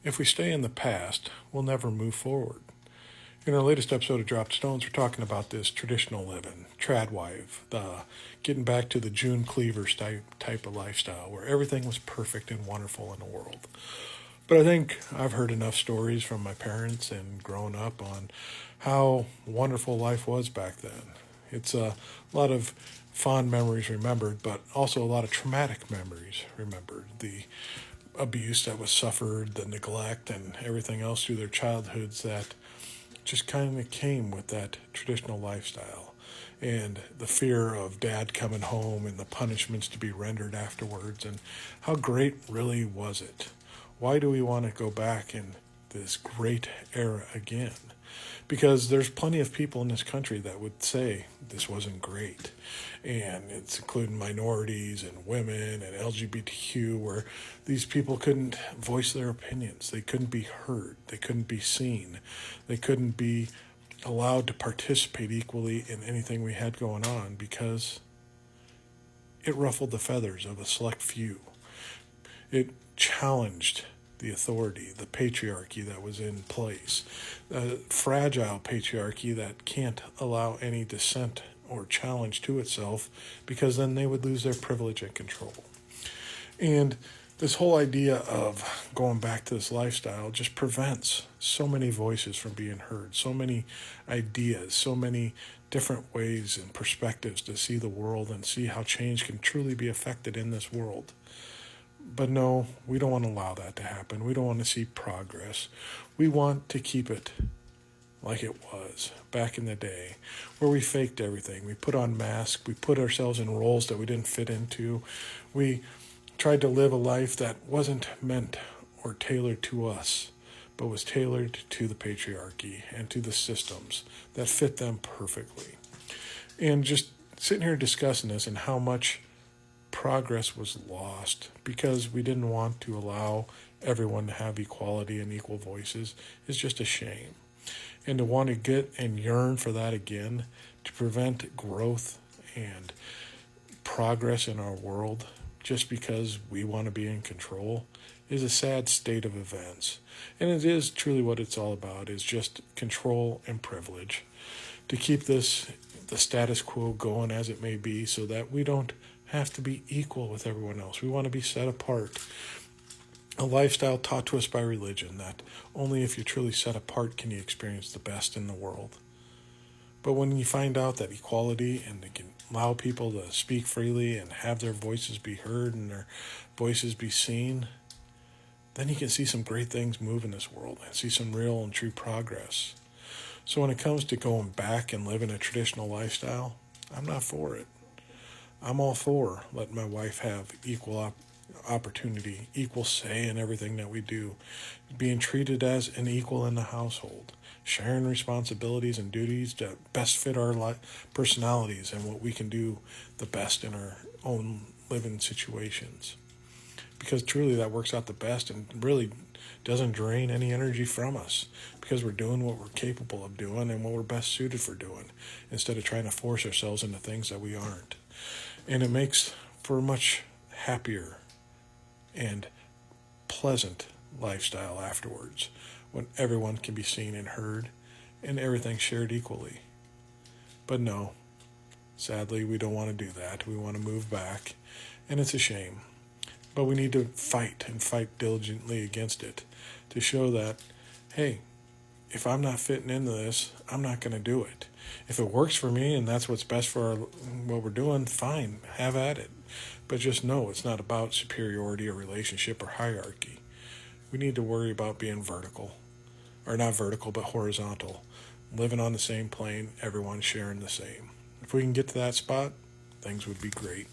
If we stay in the past, we'll never move forward. In our latest episode of Dropped Stones, we're talking about this traditional living, tradwife, the getting back to the June Cleavers type of lifestyle where everything was perfect and wonderful in the world. But I think I've heard enough stories from my parents and grown up on how wonderful life was back then. It's a lot of fond memories remembered, but also a lot of traumatic memories remembered. The abuse that was suffered, the neglect, and everything else through their childhoods that just kind of came with that traditional lifestyle. And the fear of dad coming home and the punishments to be rendered afterwards. And how great really was it? Why do we want to go back in this great era again? Because there's plenty of people in this country that would say this wasn't great. And it's including minorities and women and LGBTQ, where these people couldn't voice their opinions. They couldn't be heard. They couldn't be seen. They couldn't be allowed to participate equally in anything we had going on because it ruffled the feathers of a select few. It challenged the authority, the patriarchy that was in place, a fragile patriarchy that can't allow any dissent or challenge to itself because then they would lose their privilege and control. And this whole idea of going back to this lifestyle just prevents so many voices from being heard, so many ideas, so many different ways and perspectives to see the world and see how change can truly be affected in this world. But no, we don't want to allow that to happen. We don't want to see progress. We want to keep it like it was back in the day, where we faked everything. We put on masks. We put ourselves in roles that we didn't fit into. We tried to live a life that wasn't meant or tailored to us, but was tailored to the patriarchy and to the systems that fit them perfectly. And just sitting here discussing this and how much progress was lost because we didn't want to allow everyone to have equality and equal voices is just a shame. And to want to get and yearn for that again, to prevent growth and progress in our world just because we want to be in control, is a sad state of events. And it is truly what it's all about, is just control and privilege. To keep the status quo going as it may be so that we don't have to be equal with everyone else. We want to be set apart. A lifestyle taught to us by religion that only if you're truly set apart can you experience the best in the world. But when you find out that equality and they can allow people to speak freely and have their voices be heard and their voices be seen, then you can see some great things move in this world and see some real and true progress. So when it comes to going back and living a traditional lifestyle, I'm not for it. I'm all for letting my wife have equal opportunity, equal say in everything that we do, being treated as an equal in the household, sharing responsibilities and duties to best fit our personalities and what we can do the best in our own living situations. Because truly that works out the best and really doesn't drain any energy from us because we're doing what we're capable of doing and what we're best suited for doing instead of trying to force ourselves into things that we aren't. And it makes for a much happier and pleasant lifestyle afterwards when everyone can be seen and heard and everything shared equally. But no, sadly, we don't want to do that. We want to move back, and it's a shame. But we need to fight and fight diligently against it to show that, hey, if I'm not fitting into this, I'm not going to do it. If it works for me and that's what's best for what we're doing, fine, have at it. But just know it's not about superiority or relationship or hierarchy. We need to worry about being vertical. Or not vertical, but horizontal. Living on the same plane, everyone sharing the same. If we can get to that spot, things would be great.